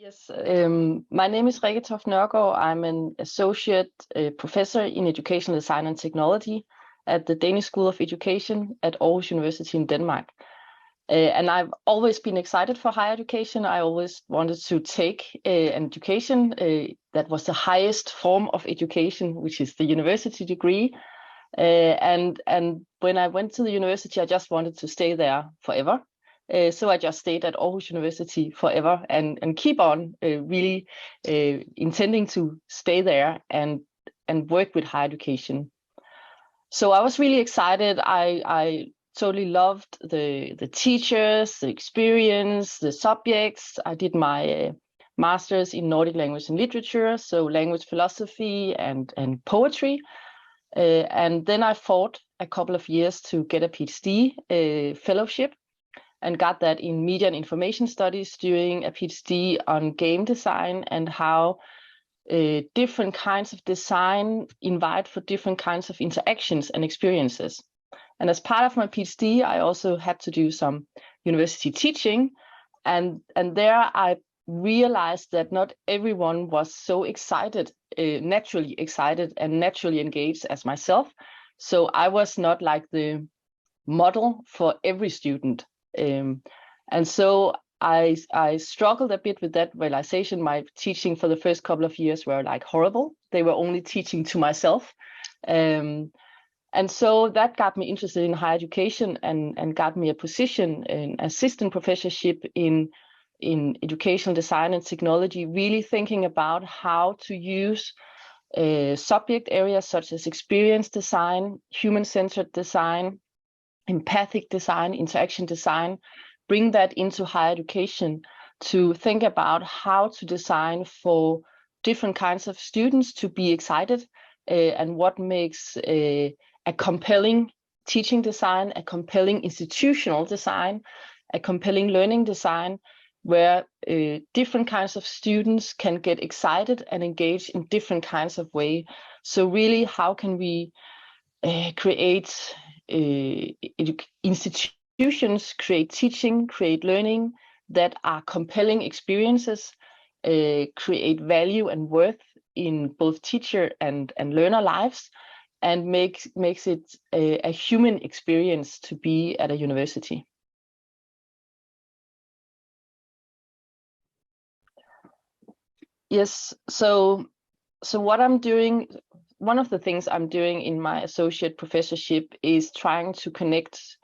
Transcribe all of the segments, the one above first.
Yes, my name is Rikke Toft Nørga. I'm an associate professor in educational design and technology at the Danish School of Education at Aarhus University in Denmark. And I've always been excited for higher education. I always wanted to take an education that was the highest form of education, which is the university degree. And when I went to the university, I just wanted to stay there forever. So I just stayed at Aarhus University forever and keep on really intending to stay there and work with higher education. So I was really excited. I totally loved the teachers, the experience, the subjects. I did my master's in Nordic language and literature, so language philosophy and poetry. And then I fought a couple of years to get a PhD fellowship, and got that in media and information studies, doing a PhD on game design and how different kinds of design invite for different kinds of interactions and experiences. And as part of my PhD, I also had to do some university teaching. And there I realized that not everyone was so excited, naturally excited and naturally engaged as myself. So I was not like the model for every student. And so I struggled a bit with that realization. My teaching for the first couple of years were like horrible. They were only teaching to myself. And so that got me interested in higher education and got me a position, an assistant professorship in educational design and technology, really thinking about how to use subject areas such as experience design, human-centered design, empathic design, interaction design, bring that into higher education to think about how to design for different kinds of students to be excited and what makes a compelling teaching design, a compelling institutional design, a compelling learning design, where different kinds of students can get excited and engage in different kinds of ways. So really, how can we create institutions, create teaching, create learning that are compelling experiences, create value and worth in both teacher and learner lives, and makes it a human experience to be at a university. Yes, so what I'm doing, one of the things I'm doing in my associate professorship is trying to connect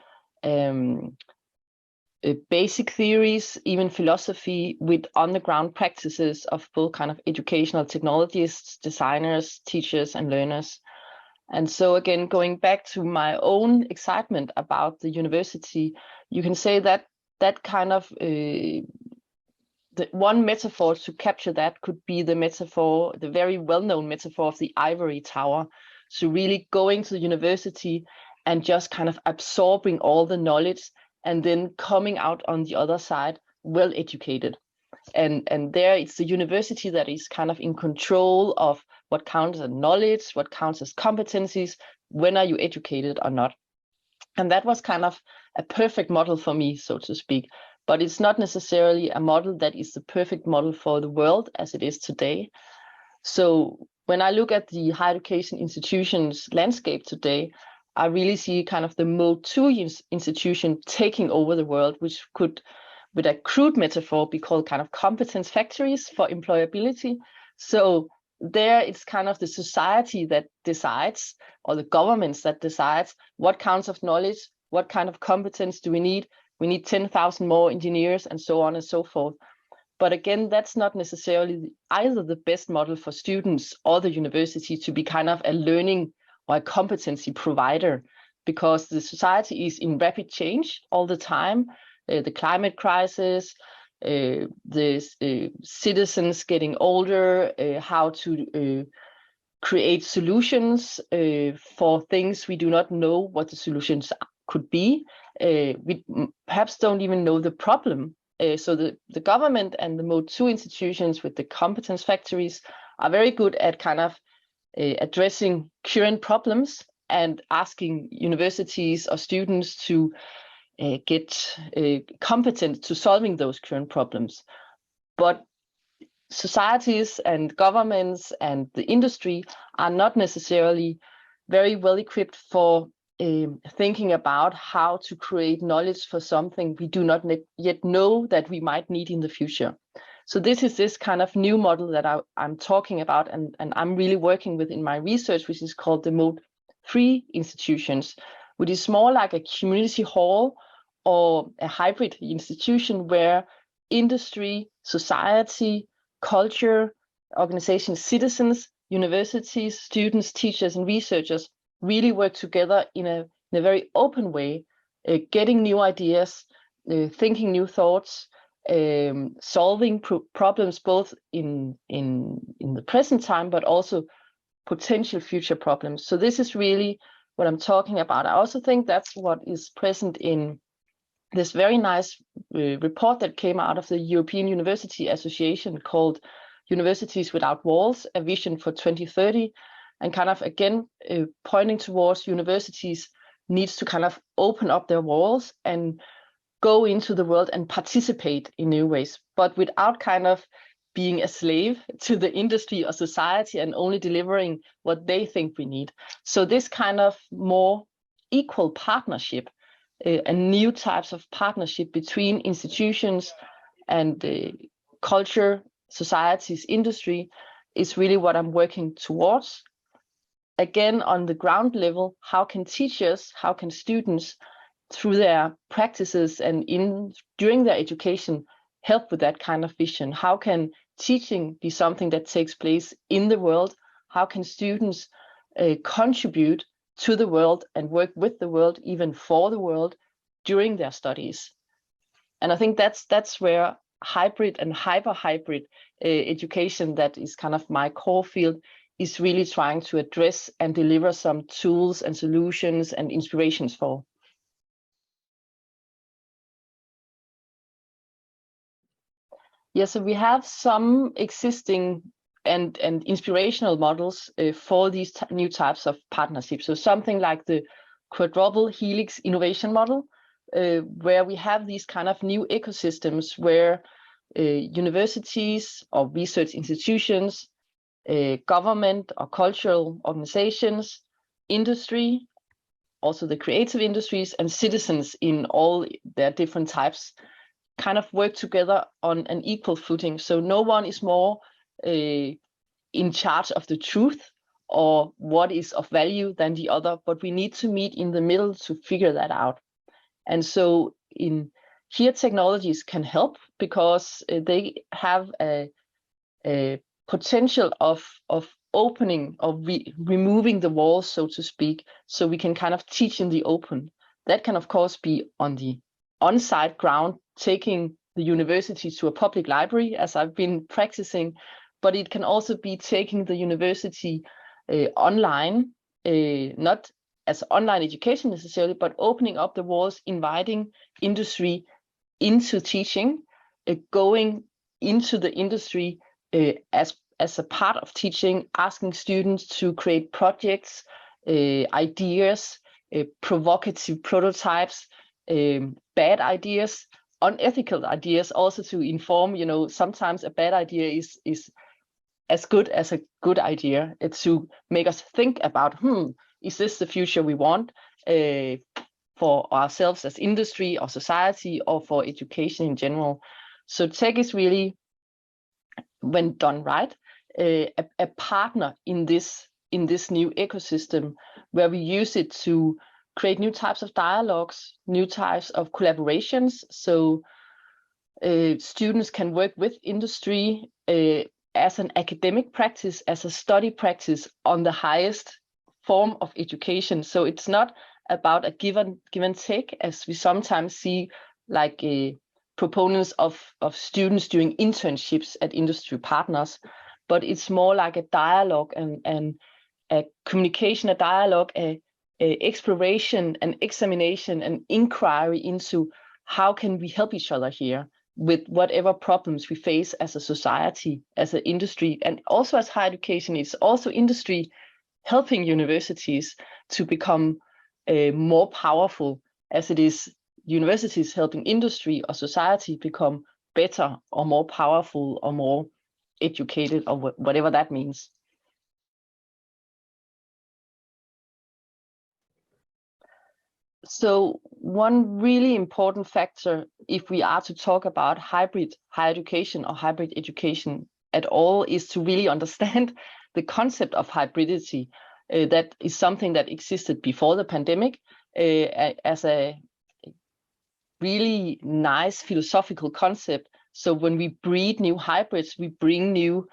basic theories, even philosophy, with on-the-ground practices of both kind of educational technologists, designers, teachers, and learners. And so again, going back to my own excitement about the university, you can say that that kind of the one metaphor to capture that could be the metaphor, the very well-known metaphor of the ivory tower. So really going to the university and just kind of absorbing all the knowledge and then coming out on the other side well educated. And there it's the university that is kind of in control of what counts as knowledge, what counts as competencies, when are you educated or not. And that was kind of a perfect model for me, so to speak. But it's not necessarily a model that is the perfect model for the world as it is today. So when I look at the higher education institutions landscape today, I really see kind of the Mode 2 institution taking over the world, which could, with a crude metaphor, be called kind of competence factories for employability. So there it's kind of the society that decides, or the governments that decides, what kinds of knowledge, what kind of competence do we need. We need 10,000 more engineers and so on and so forth. But again, that's not necessarily either the best model for students or the university to be kind of a learning or a competency provider, because the society is in rapid change all the time. The climate crisis, the citizens getting older, how to create solutions for things we do not know what the solutions could be. We perhaps don't even know the problem. So the government and the Mode 2 institutions with the competence factories are very good at kind of addressing current problems and asking universities or students to get competent to solving those current problems. But societies and governments and the industry are not necessarily very well equipped for thinking about how to create knowledge for something we do not yet know that we might need in the future. So this is this kind of new model that I'm talking about, and I'm really working with in my research, which is called the Mode 3 institutions, which is more like a community hall or a hybrid institution where industry, society, culture, organizations, citizens, universities, students, teachers, and researchers really work together in a very open way, getting new ideas, thinking new thoughts, solving problems both in the present time, but also potential future problems. So this is really what I'm talking about. I also think that's what is present in this very nice report that came out of the European University Association called Universities Without Walls, a Vision for 2030, and kind of again pointing towards universities needs to kind of open up their walls and go into the world and participate in new ways, but without kind of being a slave to the industry or society and only delivering what they think we need. So this kind of more equal partnership and new types of partnership between institutions and culture, societies, industry is really what I'm working towards. Again, on the ground level, how can teachers, how can students, through their practices and during their education, help with that kind of vision? How can teaching be something that takes place in the world? How can students contribute to the world and work with the world, even for the world, during their studies? And I think that's where hybrid and hyper-hybrid education, that is kind of my core field, is really trying to address and deliver some tools and solutions and inspirations for. Yes, so we have some existing and inspirational models for these new types of partnerships. So something like the quadruple helix innovation model, where we have these kind of new ecosystems where universities or research institutions, government or cultural organizations, industry, also the creative industries, and citizens in all their different types kind of work together on an equal footing. So no one is more in charge of the truth or what is of value than the other, but we need to meet in the middle to figure that out. And so here technologies can help because they have a potential of opening, of removing the walls, so to speak, so we can kind of teach in the open. That can of course be on the on-site ground, taking the university to a public library, as I've been practicing, but it can also be taking the university online, not as online education necessarily, but opening up the walls, inviting industry into teaching, going into the industry as a part of teaching, asking students to create projects, ideas, provocative prototypes, bad ideas, unethical ideas, also to inform, sometimes a bad idea is as good as a good idea. It's to make us think about, is this the future we want for ourselves as industry or society or for education in general? So tech is really, when done right, a partner in this new ecosystem where we use it to create new types of dialogues, new types of collaborations. So students can work with industry as an academic practice, as a study practice on the highest form of education. So it's not about a give and take, as we sometimes see, like proponents of students doing internships at industry partners, but it's more like a dialogue and a communication, a dialogue, a exploration and examination and inquiry into how can we help each other here with whatever problems we face as a society, as an industry, and also as higher education. It's also industry helping universities to become more powerful, as it is universities helping industry or society become better or more powerful or more educated, or whatever that means. So one really important factor, if we are to talk about hybrid higher education or hybrid education at all, is to really understand the concept of hybridity. That is something that existed before the pandemic as a really nice philosophical concept. So when we breed new hybrids, we bring new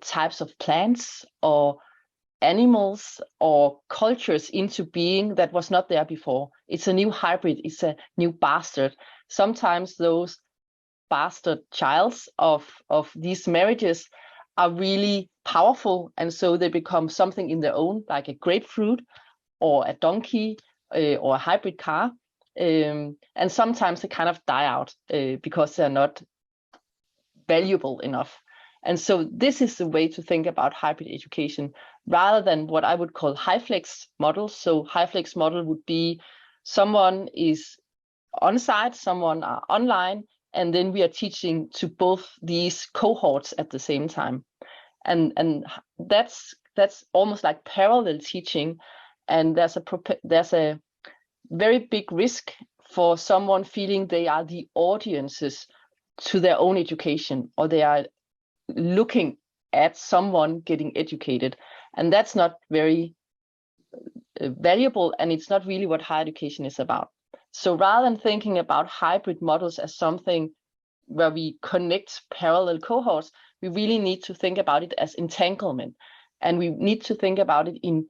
types of plants or animals or cultures into being that was not there before. It's a new hybrid, it's a new bastard. Sometimes those bastard childs of these marriages are really powerful, and so they become something in their own, like a grapefruit or a donkey or a hybrid car. And sometimes they kind of die out because they're not valuable enough. And so this is the way to think about hybrid education, rather than what I would call high-flex models. So high-flex model would be someone is on-site, someone are online, and then we are teaching to both these cohorts at the same time. And that's almost like parallel teaching, and there's a very big risk for someone feeling they are the audiences to their own education, or they are looking at someone getting educated, and that's not very valuable, and it's not really what higher education is about. So rather than thinking about hybrid models as something where we connect parallel cohorts, we really need to think about it as entanglement, and we need to think about it in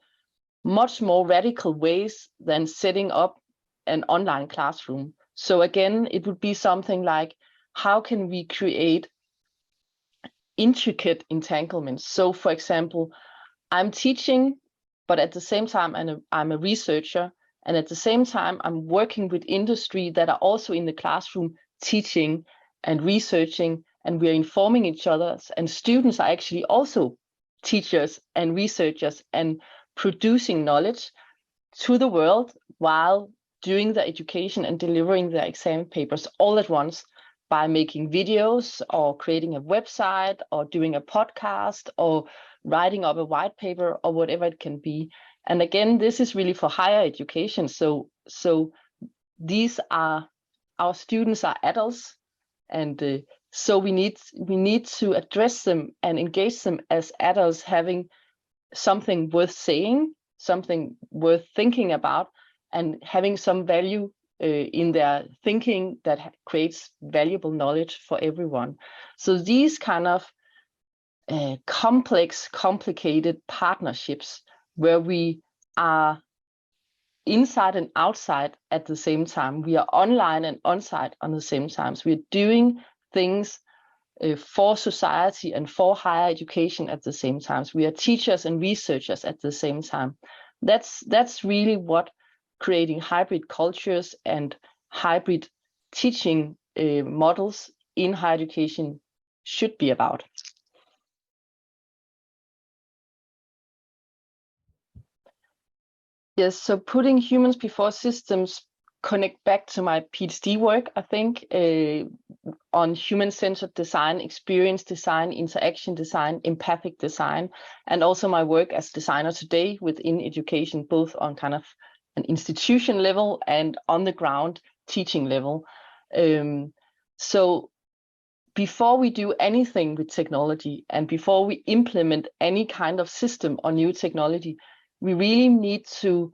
much more radical ways than setting up an online classroom. So again, it would be something like, how can we create intricate entanglements? So for example, I'm teaching, but at the same time I'm a researcher, and at the same time I'm working with industry that are also in the classroom teaching and researching, and we're informing each other, and students are actually also teachers and researchers and producing knowledge to the world while doing the education and delivering their exam papers all at once, by making videos or creating a website or doing a podcast or writing up a white paper or whatever it can be. And again, this is really for higher education. So these are, our students are adults, and so we need to address them and engage them as adults, having something worth saying, something worth thinking about, and having some value in their thinking that creates valuable knowledge for everyone. So these kind of complex, complicated partnerships where we are inside and outside at the same time, we are online and on-site on the same time. So we're doing things for society and for higher education at the same time. So we are teachers and researchers at the same time. That's really what creating hybrid cultures and hybrid teaching models in higher education should be about. Yes, so putting humans before systems connect back to my PhD work, I think, on human-centered design, experience design, interaction design, empathic design, and also my work as designer today within education, both on kind of an institution level and on the ground teaching level. So before we do anything with technology and before we implement any kind of system or new technology, we really need to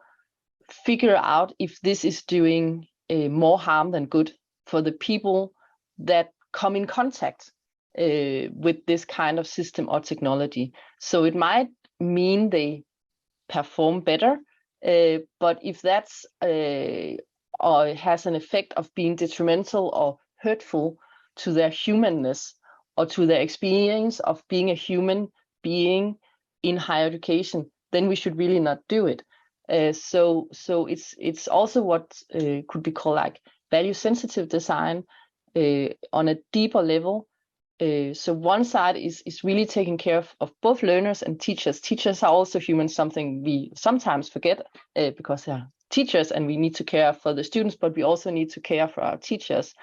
figure out if this is doing more harm than good for the people that come in contact with this kind of system or technology. So it might mean they perform better, but if that's or has an effect of being detrimental or hurtful to their humanness or to their experience of being a human being in higher education, then we should really not do it. So it's also what could be called like value sensitive design on a deeper level. So one side is really taking care of both learners and teachers. Teachers are also humans, something we sometimes forget because they're teachers and we need to care for the students, but we also need to care for our teachers.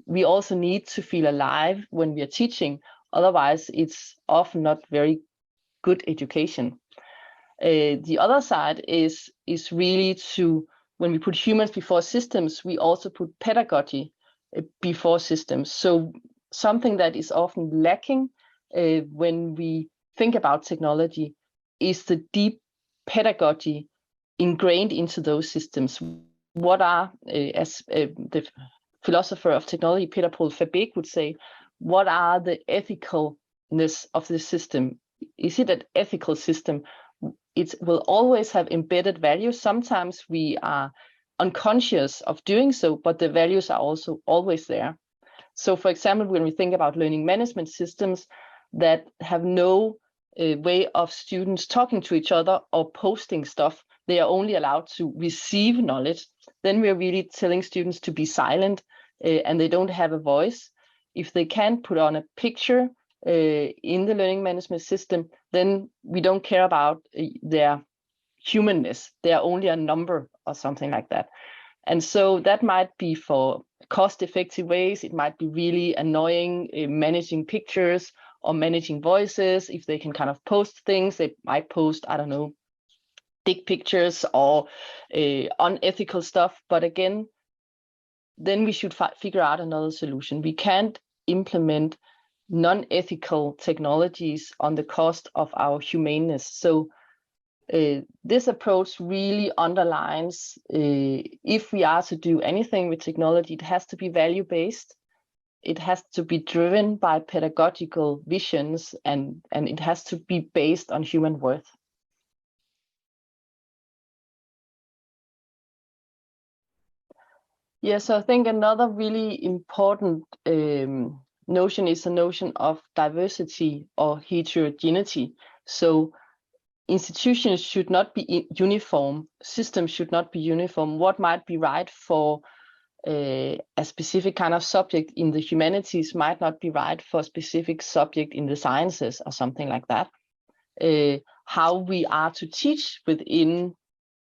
We also need to feel alive when we are teaching. Otherwise, it's often not very good education. The other side is really to, when we put humans before systems, we also put pedagogy before systems. So something that is often lacking when we think about technology is the deep pedagogy ingrained into those systems. What are, as the philosopher of technology, Peter Paul Verbeek, would say, what are the ethicalness of the system? Is it an ethical system? It will always have embedded values. Sometimes we are unconscious of doing so, but the values are also always there. So, for example, when we think about learning management systems that have no way of students talking to each other or posting stuff, they are only allowed to receive knowledge, then we're really telling students to be silent and they don't have a voice. If they can't put on a picture in the learning management system, then we don't care about their humanness. They are only a number or something like that. And so that might be for cost-effective ways. It might be really annoying managing pictures or managing voices. If they can kind of post things, they might post, I don't know, dick pictures or unethical stuff. But again, then we should figure out another solution. We can't implement non-ethical technologies on the cost of our humaneness. So this approach really underlines if we are to do anything with technology, it has to be value-based. It has to be driven by pedagogical visions, and it has to be based on human worth. Yes, I think another really important notion is the notion of diversity or heterogeneity. So institutions should not be uniform, systems should not be uniform. What might be right for a specific kind of subject in the humanities might not be right for a specific subject in the sciences or something like that. How we are to teach within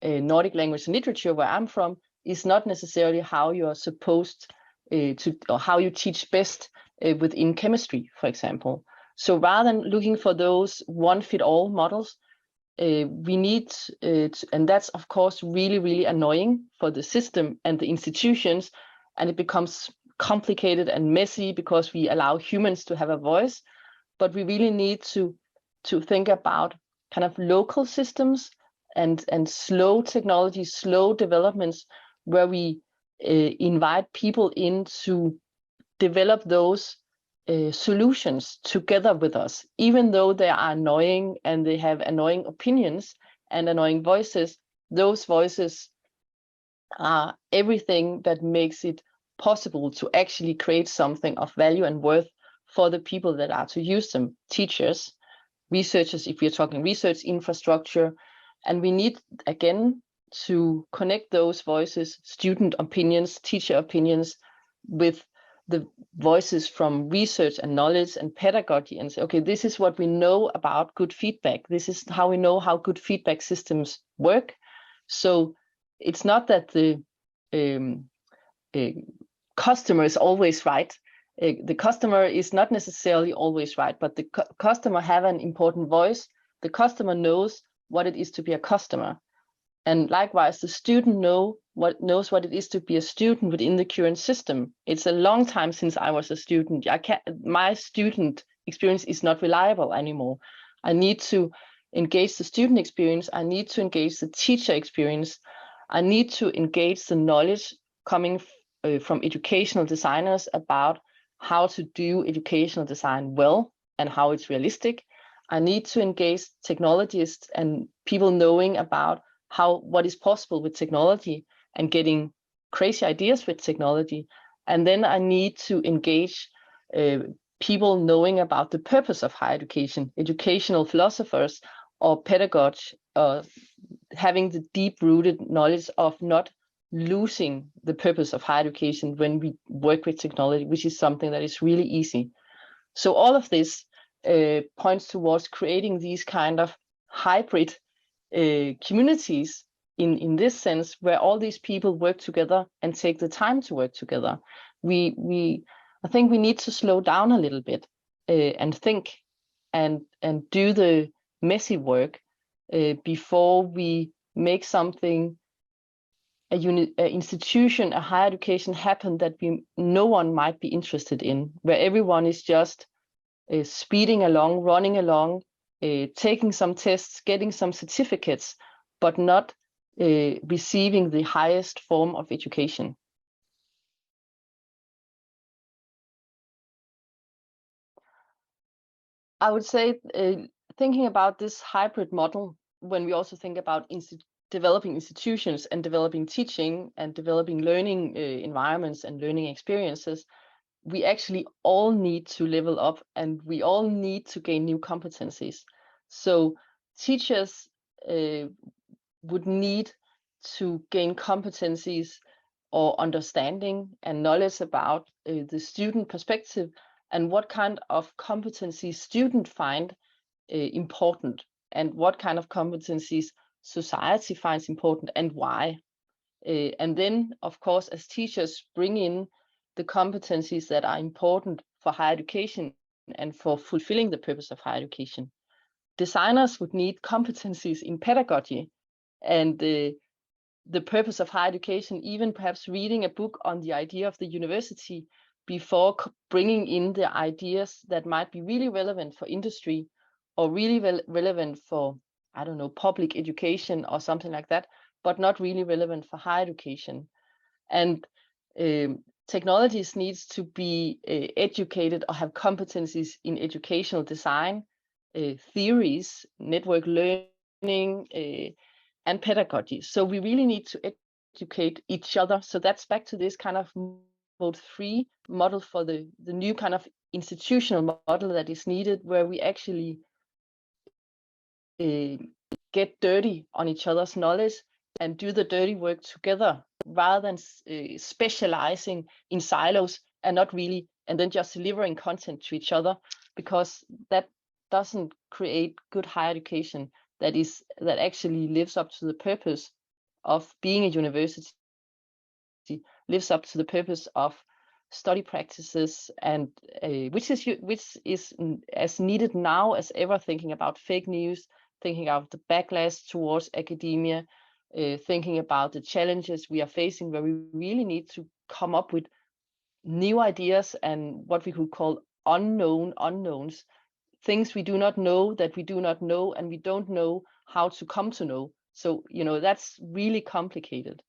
Nordic language and literature, where I'm from, is not necessarily how you are supposed to, or how you teach best within chemistry, for example. So rather than looking for those one-fit-all models, we need, and that's of course really, really annoying for the system and the institutions, and it becomes complicated and messy because we allow humans to have a voice. But we really need to think about kind of local systems and slow technology, slow developments, where we invite people in to develop those solutions together with us, even though they are annoying and they have annoying opinions and annoying voices. Those voices are everything that makes it possible to actually create something of value and worth for the people that are to use them, teachers, researchers, if we're talking research infrastructure. And we need, again, to connect those voices, student opinions, teacher opinions, with the voices from research and knowledge and pedagogy, and say, okay, this is what we know about good feedback. This is how we know how good feedback systems work. So it's not that the customer is always right. The customer is not necessarily always right, but the customer have an important voice. The customer knows what it is to be a customer. And likewise, the student knows what it is to be a student within the current system. It's a long time since I was a student. My student experience is not reliable anymore. I need to engage the student experience. I need to engage the teacher experience. I need to engage the knowledge coming from educational designers about how to do educational design well and how it's realistic. I need to engage technologists and people knowing about what is possible with technology and getting crazy ideas with technology. And then I need to engage people knowing about the purpose of higher education, educational philosophers or pedagogues, having the deep-rooted knowledge of not losing the purpose of higher education when we work with technology, which is something that is really easy. So all of this points towards creating these kind of hybrid communities in this sense, where all these people work together and take the time to work together. I think we need to slow down a little bit. and think and do the messy work before we make something, a institution, a higher education happen that no one might be interested in, where everyone is just speeding along, running along, taking some tests, getting some certificates, but not receiving the highest form of education. I would say thinking about this hybrid model, when we also think about developing institutions and developing teaching and developing learning environments and learning experiences, we actually all need to level up and we all need to gain new competencies. So teachers would need to gain competencies or understanding and knowledge about the student perspective and what kind of competencies students find important and what kind of competencies society finds important and why. And then, of course, as teachers, bring in the competencies that are important for higher education and for fulfilling the purpose of higher education. Designers would need competencies in pedagogy and the purpose of higher education, even perhaps reading a book on the idea of the university before bringing in the ideas that might be really relevant for industry or really relevant for, I don't know, public education or something like that, but not really relevant for higher education. And technologies needs to be educated or have competencies in educational design, theories, network learning, and pedagogy. So we really need to educate each other. So that's back to this kind of mode 3 model for the new kind of institutional model that is needed, where we actually get dirty on each other's knowledge and do the dirty work together, rather than specializing in silos and not really, and then just delivering content to each other, because that doesn't create good higher education that actually lives up to the purpose of being a university, lives up to the purpose of study practices, and which is as needed now as ever, thinking about fake news, thinking about the backlash towards academia, thinking about the challenges we are facing, where we really need to come up with new ideas and what we could call unknown unknowns, things we do not know that we do not know, and we don't know how to come to know. So, that's really complicated.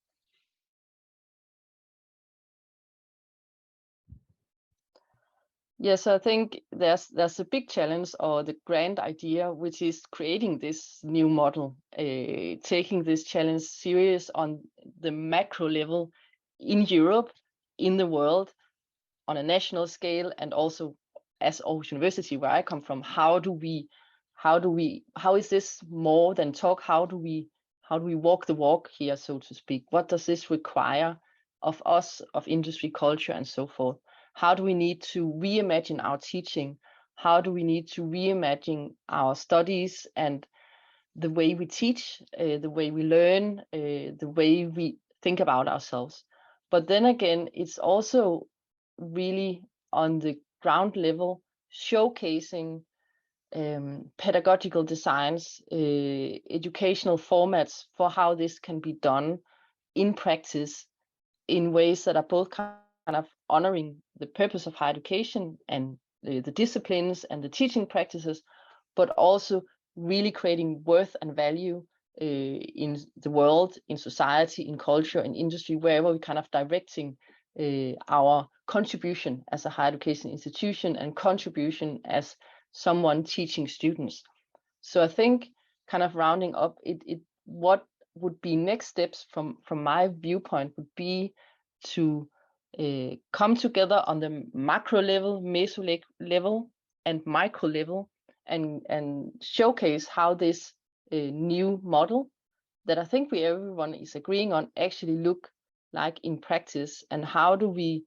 Yes, I think there's a big challenge, or the grand idea, which is creating this new model, taking this challenge serious on the macro level in Europe, in the world, on a national scale, and also as Aarhus University, where I come from. How is this more than talk? How do we walk the walk here, so to speak? What does this require of us, of industry, culture, and so forth? How do we need to reimagine our teaching? How do we need to reimagine our studies and the way we teach, the way we learn, the way we think about ourselves? But then again, it's also really on the ground level, showcasing pedagogical designs, educational formats for how this can be done in practice in ways that are both kind of honoring the purpose of higher education and the disciplines and the teaching practices, but also really creating worth and value in the world, in society, in culture, in industry, wherever we're kind of directing our contribution as a higher education institution and contribution as someone teaching students. So I think, kind of rounding up, what would be next steps from my viewpoint would be to come together on the macro level, meso level, and micro level, and showcase how this new model that I think everyone is agreeing on actually look like in practice, and how do we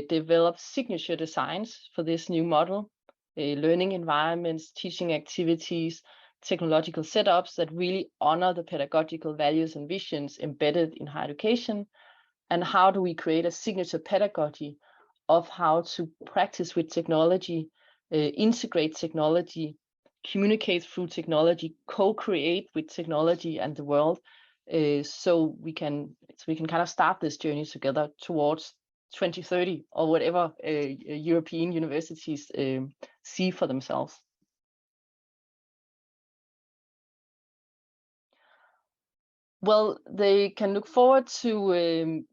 develop signature designs for this new model, learning environments, teaching activities, technological setups that really honor the pedagogical values and visions embedded in higher education, and how do we create a signature pedagogy of how to practice with technology integrate technology, communicate through technology, co-create with technology and the world, so we can kind of start this journey together towards 2030 or whatever European universities see for themselves. Well, they can look forward to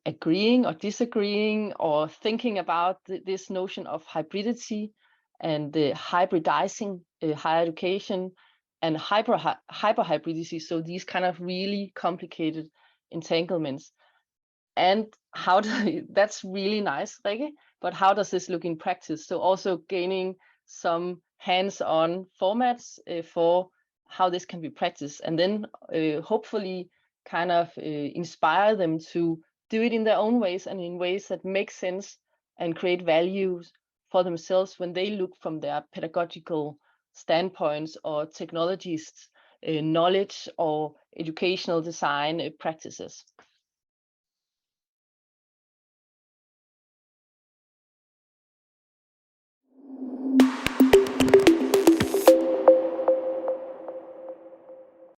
agreeing or disagreeing or thinking about this notion of hybridity and hybridizing higher education and hyper-hybridity. So these kind of really complicated entanglements. And that's really nice, Rikke, but how does this look in practice? So also gaining some hands-on formats for how this can be practiced, and then hopefully kind of inspire them to do it in their own ways and in ways that make sense and create values for themselves when they look from their pedagogical standpoints or technologists, knowledge or educational design practices.